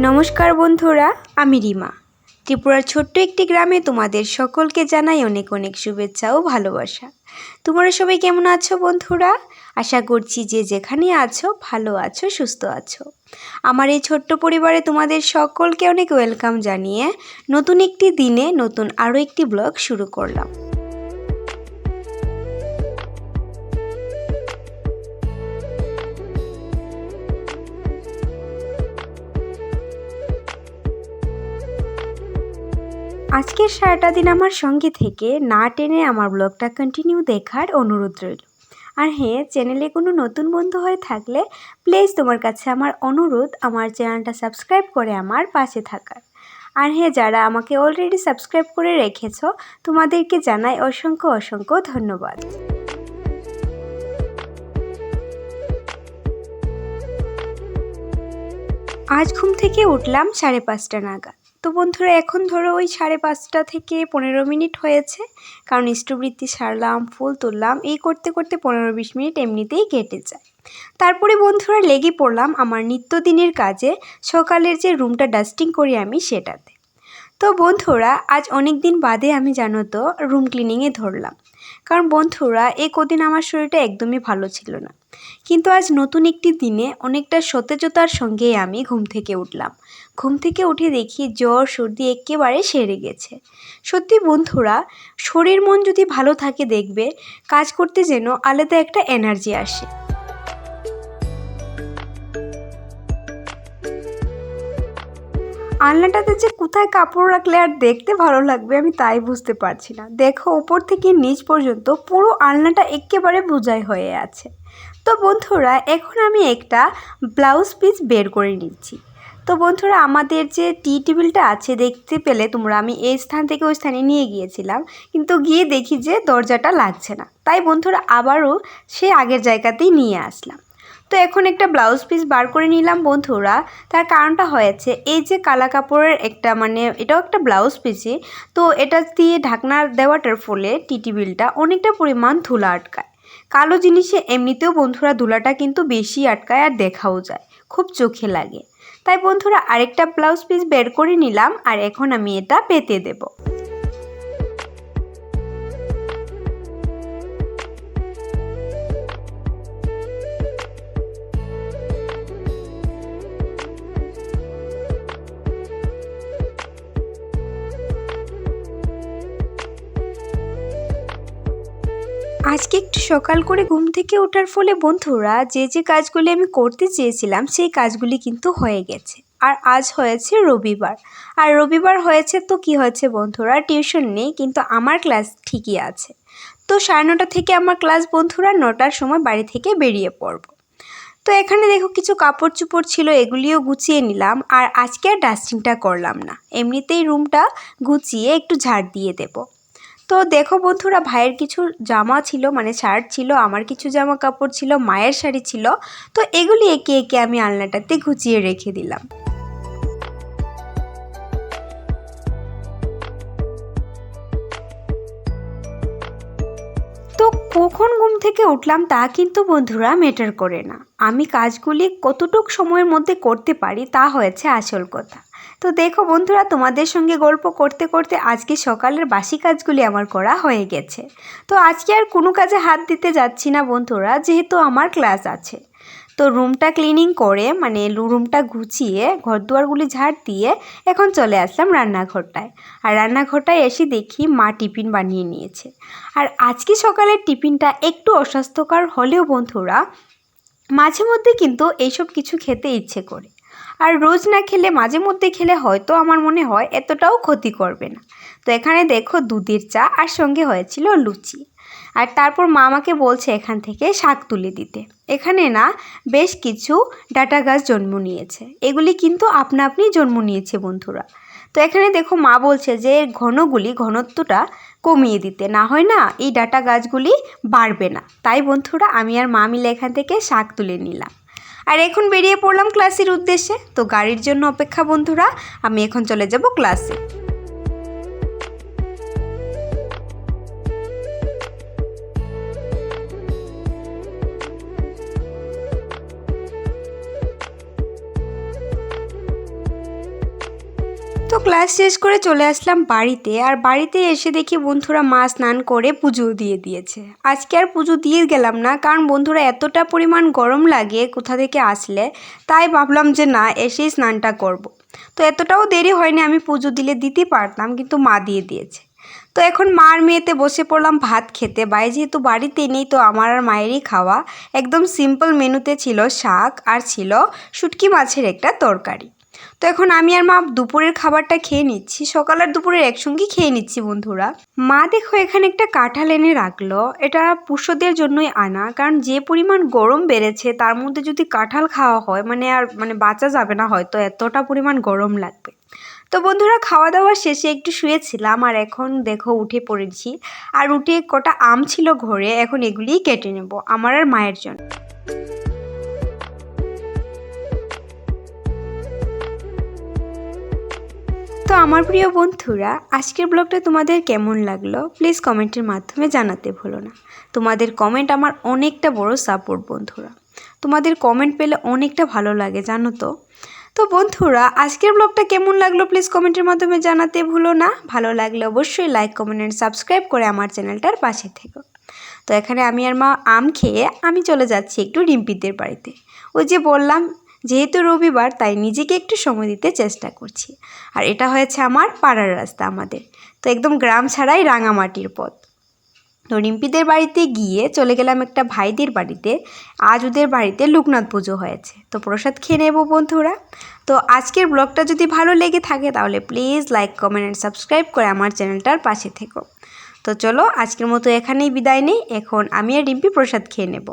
নমস্কার বন্ধুরা, আমি রিমা। ত্রিপুরার ছোট্ট একটি গ্রামে তোমাদের সকলকে জানাই অনেক অনেক শুভেচ্ছা ও ভালোবাসা। তোমরা সবাই কেমন আছো বন্ধুরা? আশা করছি যে যেখানে আছো ভালো আছো, সুস্থ আছো। আমার এই ছোট্ট পরিবারে তোমাদের সকলকে অনেক ওয়েলকাম জানিয়ে নতুন একটি দিনে নতুন আরও একটি ব্লগ শুরু করলাম। আজকের সারাটা দিন আমার সঙ্গে থেকে না টেনে আমার ব্লগটা কন্টিনিউ দেখার অনুরোধ রইল। আর হ্যাঁ, চ্যানেলে কোনো নতুন বন্ধু হয়ে থাকলে প্লিজ তোমার কাছে আমার অনুরোধ, আমার চ্যানেলটা সাবস্ক্রাইব করে আমার পাশে থাকার। আর হ্যাঁ, যারা আমাকে অলরেডি সাবস্ক্রাইব করে রেখেছো তোমাদেরকে জানাই অসংখ্য অসংখ্য ধন্যবাদ। আজ ঘুম থেকে উঠলাম 5:30 নাগাদ। তো বন্ধুরা, এখন ধরো ওই 5:30 থেকে 15 মিনিট হয়েছে, কারণ ইষ্টবৃত্তি সারলাম, ফুল তুললাম, এই করতে করতে 15-20 মিনিট এমনিতেই কেটে যায়। তারপরে বন্ধুরা লেগে পড়লাম আমার নিত্যদিনের কাজে, সকালের যে রুমটা ডাস্টিং করি আমি সেটাতে। তো বন্ধুরা, আজ অনেক দিন বাদে আমি জানো তো রুম ক্লিনিংয়ে ধরলাম, কারণ বন্ধুরা এই কদিন আমার শরীরটা একদমই ভালো ছিল না। কিন্তু আজ নতুন একটি দিনে অনেকটা সতেজতার সঙ্গে আমি ঘুম থেকে উঠলাম। ঘুম থেকে উঠে দেখি জ্বর সর্দি একেবারে সেরে গেছে। সত্যি বন্ধুরা, শরীর মন যদি ভালো থাকে দেখবে কাজ করতে যেন আলাদা একটা এনার্জি আসে। আলনাটাতে যে কোথায় কাপড় রাখলে আর দেখতে ভালো লাগবে আমি তাই বুঝতে পারছি না। দেখো, উপর থেকে নিচ পর্যন্ত পুরো আলনাটা একেবারে বোঝাই হয়ে আছে। তো বন্ধুরা, এখন আমি একটা ব্লাউজ পিস বের করে নিচ্ছি। তো বন্ধুরা, আমাদের যে টি টেবিলটা আছে দেখতে পেলে তোমরা, আমি এই স্থান থেকে ওই স্থানে নিয়ে গিয়েছিলাম, কিন্তু গিয়ে দেখি যে দরজাটা লাগছে না। তাই বন্ধুরা আবারও সে আগের জায়গাতেই নিয়ে আসলাম। তো এখন একটা ব্লাউজ পিস বার করে নিলাম বন্ধুরা। তার কারণটা হয়েছে এই যে কালা কাপড়ের একটা, এটাও একটা ব্লাউজ পিসই, তো এটা দিয়ে ঢাকনা দেওয়াটার ফলে টি টেবিলটা অনেকটা পরিমাণ ধুলা আটকায়। কালো জিনিসে এমনিতেও বন্ধুরা ধুলাটা কিন্তু বেশি আটকায় আর দেখাও যায়, খুব চোখে লাগে। তাই বন্ধুরা আরেকটা ব্লাউজ পিস বের করে নিলাম, আর এখন আমি এটা পেতে দেব। আজকে একটু সকাল করে ঘুম থেকে ওঠার ফলে বন্ধুরা যে কাজগুলি আমি করতে চেয়েছিলাম সেই কাজগুলি কিন্তু হয়ে গেছে। আর আজ হয়েছে রবিবার, আর রবিবার হয়েছে তো কি হয়েছে বন্ধুরা, টিউশন নেই, কিন্তু আমার ক্লাস ঠিকই আছে। তো 9:30 থেকে আমার ক্লাস বন্ধুরা, 9টার সময় বাড়ি থেকে বেরিয়ে পড়ব। তো এখানে দেখো কিছু কাপড় চোপড় ছিল, এগুলিও গুছিয়ে নিলাম। আর আজকে আর ডাস্টিংটা করলাম না, এমনিতেই রুমটা গুছিয়ে একটু ঝাড় দিয়ে দেব। তো দেখো বন্ধুরা, ভাইয়ের কিছু জামা ছিল, শার্ট ছিল, আমার কিছু জামা কাপড় ছিল, মায়ের শাড়ি ছিল, তো এগুলি একে একে আমি আলনাটাতে গুছিয়ে রেখে দিলাম। তো কখন ঘুম থেকে উঠলাম তা কিন্তু বন্ধুরা ম্যাটার করে না, আমি কাজগুলি কতটুক সময়ের মধ্যে করতে পারি তা হয়েছে আসল কথা। তো দেখো বন্ধুরা, তোমাদের সঙ্গে গল্প করতে করতে আজকে সকালের বাসি কাজগুলি আমার করা হয়ে গেছে। তো আজকে আর কোনো কাজে হাত দিতে যাচ্ছি না বন্ধুরা, যেহেতু আমার ক্লাস আছে। তো রুমটা ক্লিনিং করে, রুমটা গুছিয়ে ঘরদুয়ারগুলি ঝাড় দিয়ে এখন চলে আসলাম রান্নাঘরটায়। আর রান্নাঘরটায় এসে দেখি মা টিফিন বানিয়ে নিয়েছে। আর আজকে সকালের টিফিনটা একটু অস্বাস্থ্যকর হলেও বন্ধুরা, মাঝে মধ্যে কিন্তু এইসব কিছু খেতে ইচ্ছে করে। আর রোজ না খেলে মাঝে মধ্যে খেলে হয়তো আমার মনে হয় এতটাও ক্ষতি করবে না। তো এখানে দেখো দুধের চা আর সঙ্গে হয়েছিল লুচি। আর তারপর মা আমাকে বলছে এখান থেকে শাক তুলে দিতে। এখানে না বেশ কিছু ডাঁটা গাছ জন্ম নিয়েছে, এগুলি কিন্তু আপনা আপনি জন্ম নিয়েছে বন্ধুরা। তো এখানে দেখো মা বলছে যে ঘনত্বটা কমিয়ে দিতে, না হয় না এই ডাঁটা গাছগুলি বাড়বে না। তাই বন্ধুরা আমি আর মা মিলে এখান থেকে শাক তুলে নিলাম। আর এখন বেরিয়ে পড়লাম ক্লাসের উদ্দেশ্যে। তো গাড়ির জন্য অপেক্ষা বন্ধুরা, আমি এখন চলে যাব ক্লাসে। ক্লাস শেষ করে চলে আসলাম বাড়িতে, আর বাড়িতে এসে দেখি বন্ধুরা মা স্নান করে পুজো দিয়ে দিয়েছে। আজকে আর পুজো দিয়ে গেলাম না, কারণ বন্ধুরা এতটা পরিমাণ গরম লাগে কোথা থেকে আসলে, তাই ভাবলাম যে না এসেই স্নানটা করব। তো এতটাও দেরি হয়নি, আমি পুজো দিতে পারতাম, কিন্তু মা দিয়ে দিয়েছে। তো এখন মার মেয়েতে বসে পড়লাম ভাত খেতে। ভাই যেহেতু বাড়িতে নেই, তো আমার আর মায়েরই খাওয়া। একদম সিম্পল মেনুতে ছিল শাক আর ছিল শুটকি মাছের একটা তরকারি। তো এখন আমি আর মা দুপুরের খাবারটা খেয়ে নিচ্ছি, সকাল আর দুপুরের একসঙ্গেই খেয়ে নিচ্ছি বন্ধুরা। মা দেখো এখানে একটা কাঁঠাল এনে রাখলো, এটা পুষোদের জন্যই আনা, কারণ যে পরিমাণ গরম বেড়েছে তার মধ্যে যদি কাঁঠাল খাওয়া হয় আর বাঁচা যাবে না, হয়তো এতটা পরিমাণ গরম লাগবে। তো বন্ধুরা খাওয়া দাওয়া শেষে একটু শুয়েছিলাম, আর এখন দেখো উঠে পড়েছি। আর উঠে কটা আম ছিল ঘরে, এখন এগুলিই কেটে নেব আমার আর মায়ের জন্য। তো আমার প্রিয় বন্ধুরা, আজকের ব্লগটা তোমাদের কেমন লাগলো প্লিজ কমেন্টের মাধ্যমে জানাতে ভুলো না। তোমাদের কমেন্ট আমার অনেকটা বড় সাপোর্ট বন্ধুরা, তোমাদের কমেন্ট পেলে অনেকটা ভালো লাগে জানো তো। তো বন্ধুরা আজকের ব্লগটা কেমন লাগলো প্লিজ কমেন্টের মাধ্যমে জানাতে ভুলো না। ভালো লাগলে অবশ্যই লাইক কমেন্ট অ্যান্ড সাবস্ক্রাইব করে আমার চ্যানেলটার পাশে থেকো। তো এখানে আমি আর মা আম খেয়ে আমি চলে যাচ্ছি একটু রিম্পিদের বাড়িতে। ওই যে বললাম যেহেতু রবিবার, তাই নিজেকে একটু সময় দিতে চেষ্টা করছি। আর এটা হয়েছে আমার পাড়ার রাস্তা আমাদের, তো একদম গ্রাম ছাড়াই রাঙামাটির পথ। তো রিম্পিদের বাড়িতে গিয়ে চলে গেলাম একটা ভাইদের বাড়িতে। আজ ওদের বাড়িতে লোকনাথ পুজো হয়েছে, তো প্রসাদ খেয়ে নেব বন্ধুরা। তো আজকের ব্লগটা যদি ভালো লেগে থাকে তাহলে please like comment and subscribe করে আমার চ্যানেলটার পাশে থেকো। তো চলো আজকের মতো এখানেই বিদায় নেই, এখন আমি আর রিম্পি প্রসাদ খেয়ে নেব।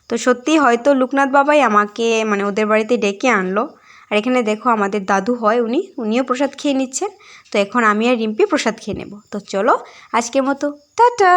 তো সত্যি হয়তো লোকনাথ বাবাই আমাকে ওদের বাড়িতে ডেকে আনলো। আর এখানে দেখো আমাদের দাদু হয়, উনিও প্রসাদ খেয়ে নিচ্ছেন। তো এখন আমি আর রিম্পি প্রসাদ খেয়ে নেব। তো চলো আজকের মতো টাটা।